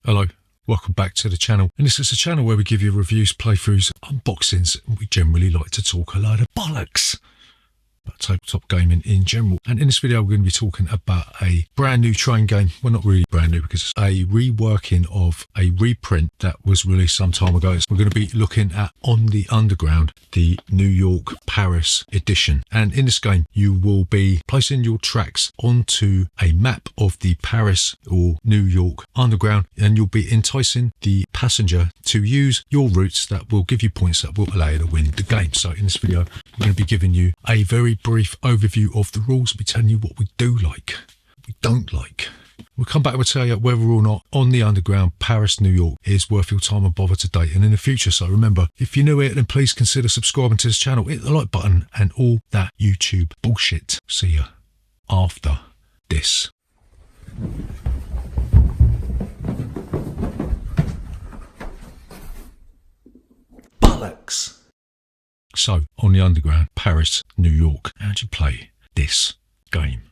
Hello, welcome back to the channel. And this is a channel where we give you reviews, playthroughs, unboxings, and we generally like to talk a load of bollocks about tabletop gaming in general. And in this video, we're going to be talking about a brand new train game. Well, not really brand new because it's a reworking of a reprint that was released some time ago. So we're going to be looking at On the Underground, the New York Paris edition. And in this game, you will be placing your tracks onto a map of the Paris or New York Underground, and you'll be enticing the passenger to use your routes that will give you points that will allow you to win the game. So in this video, we're going to be giving you a very brief overview of the rules. We'll be telling you what we do like, what we don't like. We'll come back and we'll tell you whether or not On the Underground, Paris, New York is worth your time and bother to date and in the future. So remember, if you're new here, then please consider subscribing to this channel, hit the like button and all that YouTube bullshit. See ya after this. Bollocks. So, On the Underground, Paris, New York. How do you play this game?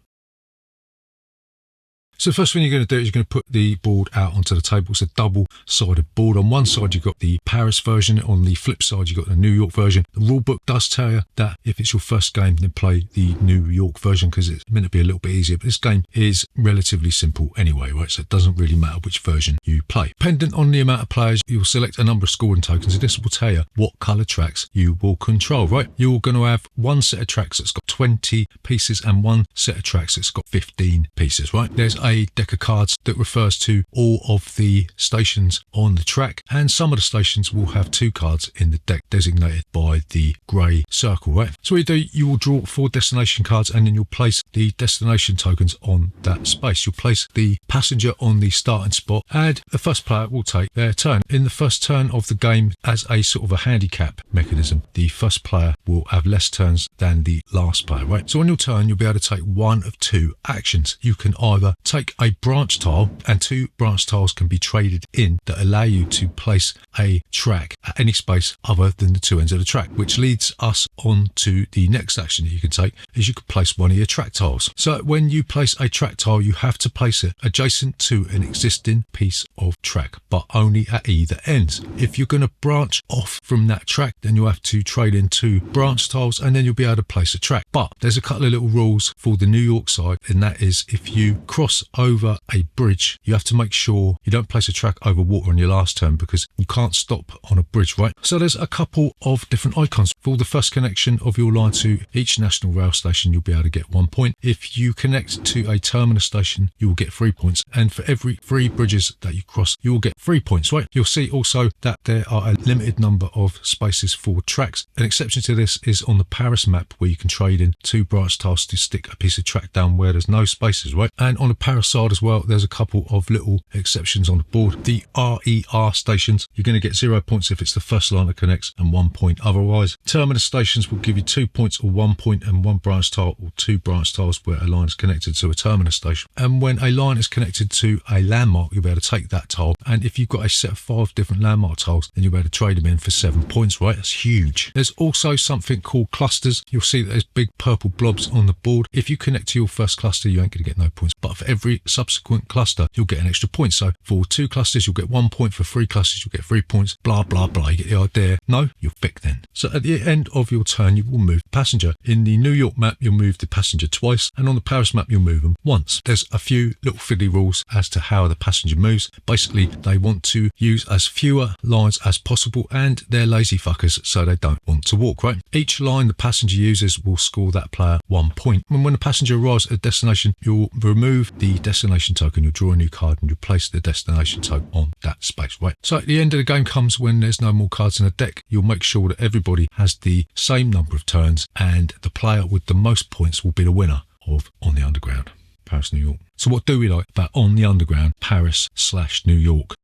So the first thing you're going to do is you're going to put the board out onto the table. It's a double-sided board. On one side, you've got the Paris version. On the flip side, you've got the New York version. The rule book does tell you that if it's your first game, then play the New York version because it's meant to be a little bit easier. But this game is relatively simple anyway, right? So it doesn't really matter which version you play. Dependent on the amount of players, you'll select a number of scoring tokens, and this will tell you what colour tracks you will control, right? You're going to have one set of tracks that's got 20 pieces and one set of tracks that's got 15 pieces, right? There's a deck of cards that refers to all of the stations on the track, and some of the stations will have two cards in the deck designated by the grey circle, right? So what you do, you will draw 4 destination cards and then you'll place the destination tokens on that space. You'll place the passenger on the starting spot and the first player will take their turn. In the first turn of the game, as a sort of a handicap mechanism, the first player will have less turns than the last player, right? So on your turn, you'll be able to take one of 2 actions. You can either take a branch tile, and 2 branch tiles can be traded in that allow you to place a track at any space other than the 2 ends of the track, which leads us on to the next action that you can take, is you can place one of your track tiles. So when you place a track tile, you have to place it adjacent to an existing piece of track, but only at either ends. If you're going to branch off from that track, then you'll have to trade in 2 branch tiles and then you'll be able to place a track. But there's a couple of little rules for the New York side, and that is if you cross over a bridge, you have to make sure you don't place a track over water on your last turn because you can't stop on a bridge, right? So there's a couple of different icons. For the first connection of your line to each national rail station, you'll be able to get 1 point. If you connect to a terminus station, you will get 3 points. And for every 3 bridges that you cross, you will get 3 points, right? You'll see also that there are a limited number of spaces for tracks. An exception to this is on the Paris map where you can trade in 2 branch tiles to stick a piece of track down where there's no spaces, right? And on the Paris side as well, there's a couple of little exceptions on the board. The RER stations, you're going to get 0 points if it's the first line that connects and 1 point otherwise. Terminus stations will give you 2 points or 1 point and 1 branch tile or 2 branch tiles where a line is connected to a terminus station. And when a line is connected to a landmark, you'll be able to take that tile. And if you've got a set of 5 different landmark tiles, then you'll be able to trade them in for 7 points, right? That's huge. There's also something called clusters. You'll see that there's big purple blobs on the board. If you connect to your first cluster, you ain't going to get no points. But for every subsequent cluster, you'll get an extra point. So for 2 clusters, you'll get 1 point. For 3 clusters, you'll get 3 points. Blah, blah, blah. You get the idea? No? You're thick then. So at the end of your turn, you will move the passenger. In the New York map, you'll move the passenger twice. And on the Paris map, you'll move them once. There's a few little fiddly rules as to how the passenger moves. Basically, they want to use as fewer lines as possible, and they're lazy fuckers, so they don't want to walk, right? Each line the passenger uses will score that player 1 point. And when the passenger arrives at a destination, you'll remove the destination token, you'll draw a new card, and you'll place the destination token on that space, right? So at the end of the game comes when there's no more cards in the deck. You'll make sure that everybody has the same number of turns, and the player with the most points will be the winner of On the Underground, Paris, New York. So what do we like about On the Underground, Paris/New York?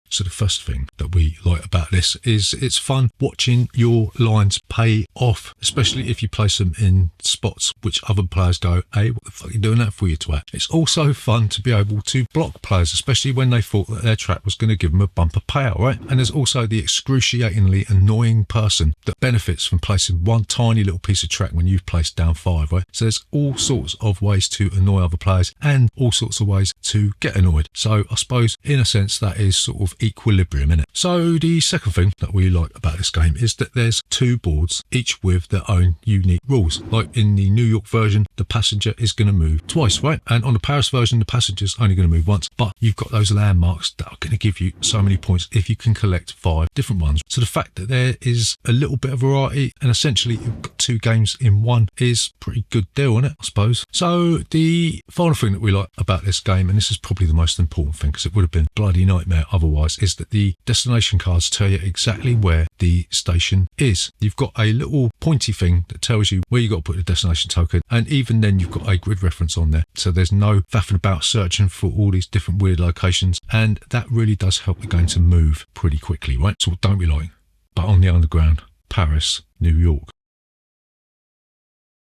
So the first thing that we like about this is it's fun watching your lines pay off, especially if you place them in spots which other players go, hey, what the fuck are you doing that for, you twat? It's also fun to be able to block players, especially when they thought that their track was going to give them a bumper payout, right? And there's also the excruciatingly annoying person that benefits from placing one tiny little piece of track when you've placed down 5, right? So there's all sorts of ways to annoy other players and all sorts of ways to get annoyed. So I suppose in a sense that is sort of equilibrium, innit? So the second thing that we like about this game is that there's 2 boards, each with their own unique rules. Like in the New York version, the passenger is going to move twice, right? And on the Paris version, the passenger's only going to move once, but you've got those landmarks that are going to give you so many points if you can collect 5 different ones. So the fact that there is a little bit of variety and essentially you've got 2 games in one is pretty good deal, isn't it, I suppose? So the final thing that we like about this game, and this is probably the most important thing because it would have been bloody nightmare otherwise, is that the destination cards tell you exactly where the station is. You've got a little pointy thing that tells you where you got to put the destination token, and even then you've got a grid reference on there, so there's no faffing about searching for all these different weird locations, and that really does help the game to move pretty quickly, right? So what don't we like? But on the underground, Paris, New York.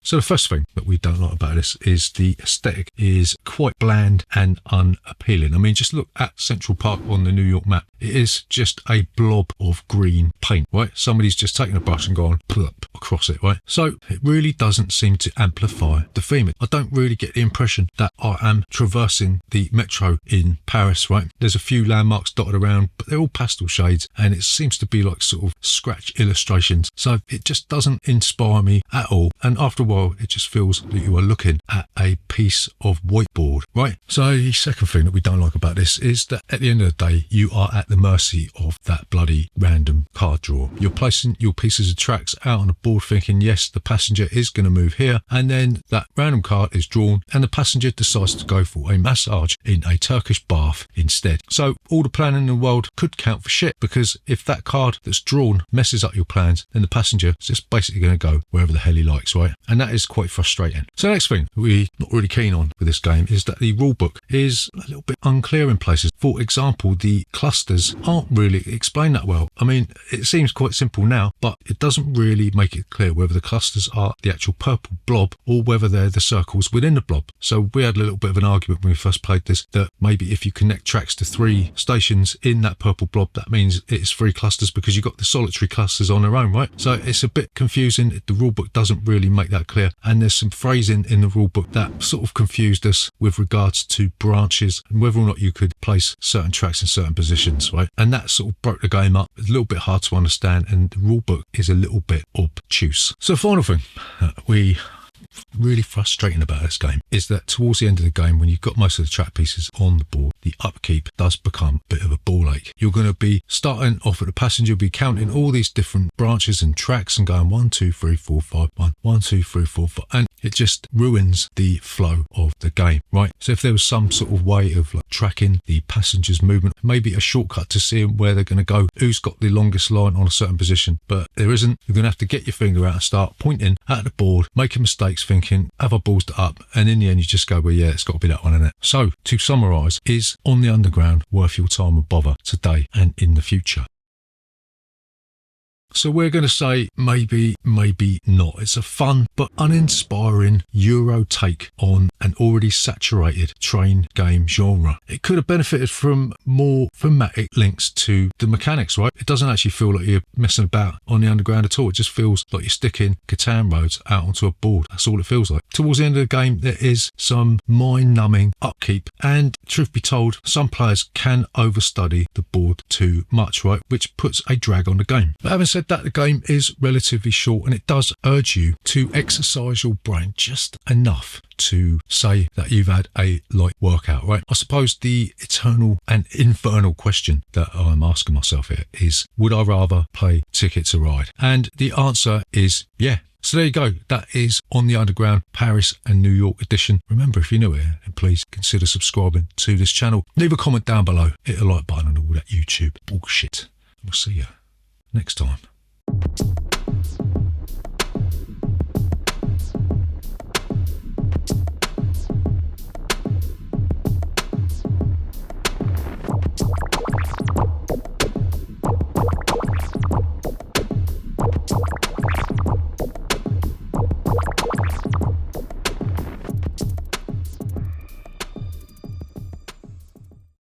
So the first thing that we don't like about this is the aesthetic is quite bland and unappealing. I mean, just look at Central Park on the New York map. It is just a blob of green paint, right? Somebody's just taken a brush and gone plop across it, right? So it really doesn't seem to amplify the theme. I don't really get the impression that I am traversing the metro in Paris, right? There's a few landmarks dotted around, but they're all pastel shades, and it seems to be like sort of scratch illustrations. So it just doesn't inspire me at all. And after a while, it just feels that you are looking at a piece of whiteboard, right? So the second thing that we don't like about this is that at the end of the day, you are at the mercy of that bloody random card draw. You're placing your pieces of tracks out on the board thinking, yes, the passenger is going to move here, and then that random card is drawn and the passenger decides to go for a massage in a Turkish bath instead. So all the planning in the world could count for shit, because if that card that's drawn messes up your plans, then the passenger is just basically going to go wherever the hell he likes, right? And that is quite frustrating. So the next thing we're not really keen on with this game is that the rulebook is a little bit unclear in places. For example, the clusters aren't really explained that well. I mean, it seems quite simple now, but it doesn't really make it clear whether the clusters are the actual purple blob or whether they're the circles within the blob. So we had a little bit of an argument when we first played this that maybe if you connect tracks to 3 stations in that purple blob, that means it's 3 clusters because you've got the solitary clusters on their own, right? So it's a bit confusing. The rulebook doesn't really make that clear, and there's some phrasing in the rulebook that sort of confused us with regards to branches and whether or not you could place certain tracks in certain positions, right? And that sort of broke the game up. It's a little bit hard to understand, and the rulebook is a little bit obtuse. So the final thing we really frustrating about this game is that towards the end of the game, when you've got most of the track pieces on the board, the upkeep does become a bit of a ball ache. You're going to be starting off at the passenger, be counting all these different branches and tracks and going 1, 2, 3, 4, 5, 1, 2, 3, 4, 5, and it just ruins the flow of the game, right? So if there was some sort of way of like tracking the passenger's movement, maybe a shortcut to seeing where they're going to go, who's got the longest line on a certain position, but there isn't. You're going to have to get your finger out and start pointing at the board, making mistakes, thinking, have I ballsed it up? And in the end, you just go, well, yeah, it's got to be that one, isn't it? So to summarise, is On the Underground worth your time and bother today and in the future? So we're going to say maybe, maybe not. It's a fun but uninspiring Euro take on an already saturated train game genre. It could have benefited from more thematic links to the mechanics, right? It doesn't actually feel like you're messing about on the underground at all. It just feels like you're sticking Catan roads out onto a board. That's all it feels like. Towards the end of the game, there is some mind-numbing upkeep, and truth be told, some players can overstudy the board too much, right? Which puts a drag on the game. But having said that, the game is relatively short, and it does urge you to exercise your brain just enough to say that you've had a light workout, right? I suppose the eternal and infernal question that I'm asking myself here is, would I rather play Ticket to Ride? And the answer is yeah. So there you go. That is On the Underground Paris and New York edition. Remember, if you're new here, please consider subscribing to this channel. Leave a comment down below. Hit a like button and all that YouTube bullshit. We'll see you next time.